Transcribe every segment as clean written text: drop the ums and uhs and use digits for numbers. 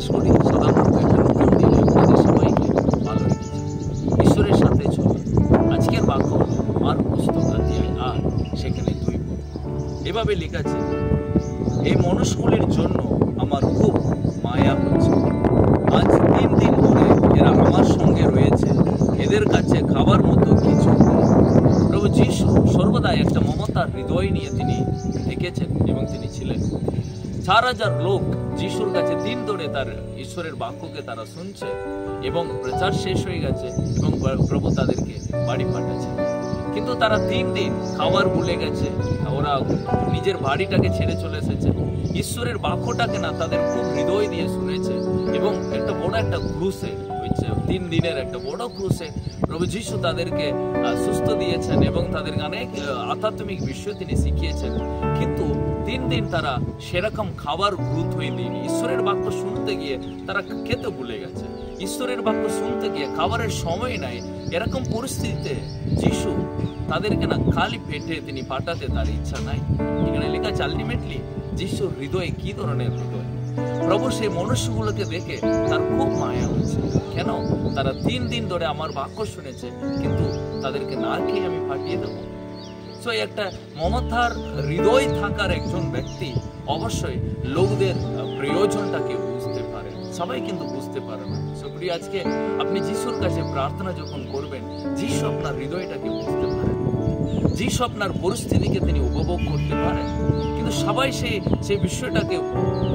বিশ্বাস করি সাধারণত একটা নতুন দিনে আপনাদের সবাইকে ভালো রেখেছে। ঈশ্বরের সাথে চলুন। আজকের বাক্য হল মার্কস অধ্যায় 8 সেখানে 2 পদ। এভাবে লেখা আছে, এই মানুষগুলির জন্য আমার খুব মায়া হচ্ছে। আজ 3 দিন ধরে এরা আমার সঙ্গে রয়েছে, এদের কাছে খাবার মতো কিছু নেই। প্রভু যীশু সর্বদাই একটা মমতার হৃদয় নিয়ে তিনি থেকেছেন এবং তিনি ছিলেন। 4000 লোক যিশুর কাছে 3 ধরে তার ঈশ্বরের বাক্যকে তারা শুনছে এবং প্রচার শেষ হয়ে গেছে এবং প্রভু তাদেরকে বাড়ি পাঠাচ্ছে। কিন্তু তারা 3 দিন খাবার ভুলে গেছে, ওরা নিজের বাড়িটাকে ছেড়ে চলে এসেছে। ঈশ্বরের বাক্যটাকে না তাদের খুব হৃদয় দিয়ে শুনেছে এবং একটা বড় একটা ক্রুসে হয়েছে, 3 দিনের একটা বড় ক্রুসে প্রভু যীশু তাদেরকে সুস্থ দিয়েছেন এবং তাদেরকে অনেক আধ্যাত্মিক বিষয় তিনি শিখিয়েছেন। কিন্তু 3 দিন তারা সেরকম খাবার গুরুত্ব দিন। ঈশ্বরের বাক্য শুনতে গিয়ে তারা খেতে ভুলে গেছে। ঈশ্বরের বাক্য শুনতে গিয়ে খাবারের সময় নাই। এরকম পরিস্থিতিতে যীশু তাদেরকে না খালি পেটে তিনি পাঠাতে তার ইচ্ছা নাই। এখানে লেখা আছে আলটিমেটলি যিশুর হৃদয়ে কি ধরনের হৃদয়। প্রভু সেই মনুষ্যগুলোকে দেখে তার খুব মায়া হচ্ছে। কেন? তারা 3 দিন ধরে আমার বাক্য শুনেছে, কিন্তু তাদেরকে না খেয়ে আমি পাঠিয়ে দেবো। সো একটা মমতার হৃদয় থাকার একজন ব্যক্তি অবশ্যই লোকদের প্রয়োজনটাকে বুঝতে পারে। সবাই কিন্তু বুঝতে পারে না। সো প্রিয়, আজকে আপনি যিশুর কাছে প্রার্থনা যখন করবেন, যিশু আপনার হৃদয়টাকে বুঝতে পারেন, যিশু আপনার পরিস্থিতিকে তিনি উপভোগ করতে পারেন। কিন্তু সবাই সেই বিষয়টাকে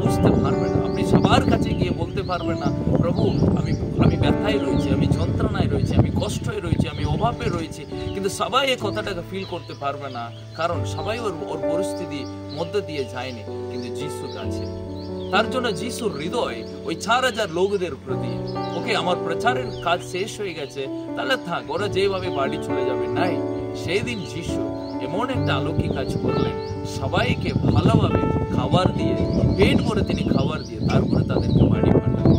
বুঝতে পারবে না। আপনি সবার কাছে গিয়ে বলতে পারবেন না, প্রভু আমি ব্যথায় রয়েছি, আমি যন্ত্রণায় রয়েছি, আমি কষ্টে রয়েছি, আমি অভাবে রয়েছি। কিন্তু সবাই এই কথাটাকে ফিল করতে পারবে না, কারণ সবাই ওর পরিস্থিতি মধ্যে দিয়ে যায়নি, কিন্তু যিশু কাছে। তার জন্য যিশুর হৃদয় ওই 4000 লোকদের প্রতি, ওকে আমার প্রচারের কাজ শেষ হয়ে গেছে, তাহলে থাক, ওরা যেভাবে বাড়ি চলে যাবে। নাই, সেই দিন যিশু এমন একটা অলৌকিক কাজ করলেন, সবাইকে ভালোভাবে খাবার দিয়ে, পেট ভরে তিনি খাবার দিয়ে তারপরে তাদেরকে বাড়ি পাঠালেন।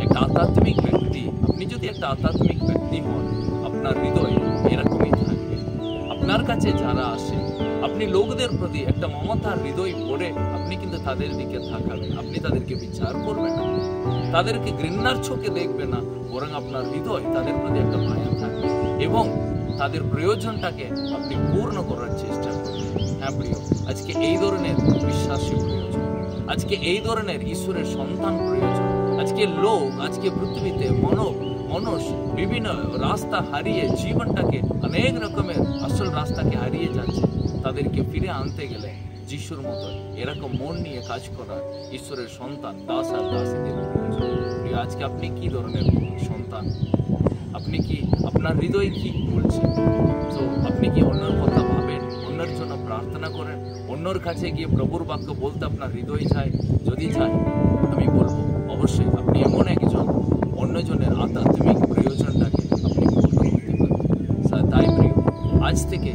একটা আধ্যাত্মিক ব্যক্তি, আপনি যদি একটা আধ্যাত্মিক ব্যক্তি হন, আপনার হৃদয় এরকমই থাকবে। আপনার কাছে যারা আসে, আপনি লোকদের প্রতি একটা মমতার হৃদয় ভরে আপনি কিন্তু তাদের দিকে তাকাবেন। আপনি তাদেরকে বিচার করবেন না, তাদেরকে ঘৃণার চোখে দেখবেন না, বরং আপনার হৃদয় তাদের প্রতি একটা মায়া থাকবে এবং তাদের প্রয়োজনটাকে আপনি পূর্ণ করার চেষ্টা করবেন। হ্যাঁ প্রিয়, আজকে এই ধরনের বিশ্বাসী প্রয়োজন, আজকে এই ধরনের ঈশ্বরের সন্তান প্রয়োজন। আজকে লোক, আজকে পৃথিবীতে মানুষ বিভিন্ন রাস্তা হারিয়ে জীবনটাকে অনেক রকমের আসল রাস্তাকে হারিয়ে যাচ্ছে। তাদেরকে ফিরে আনতে গেলে যিশুর মতো এরকম মন নিয়ে কাজ করার ঈশ্বরের সন্তান, দাস আর দাসীদের প্রয়োজন। প্রিয়, আজকে আপনি কি ধরনের সন্তান? আপনি কি, আপনার হৃদয় কি বলছে? তো আপনি কি অন্যের কথা ভাবেন, অন্যের জন্য প্রার্থনা করেন, অন্যর কাছে গিয়ে প্রভুর বাক্য বলতে আপনার হৃদয় চায়? যদি চায়, আমি বলবো অবশ্যই আপনি এমন একজন অন্যজনের আধ্যাত্মিক প্রয়োজনটাকে আপনি পূর্ণ করতে পারেন। তাই প্রিয়, আজ থেকে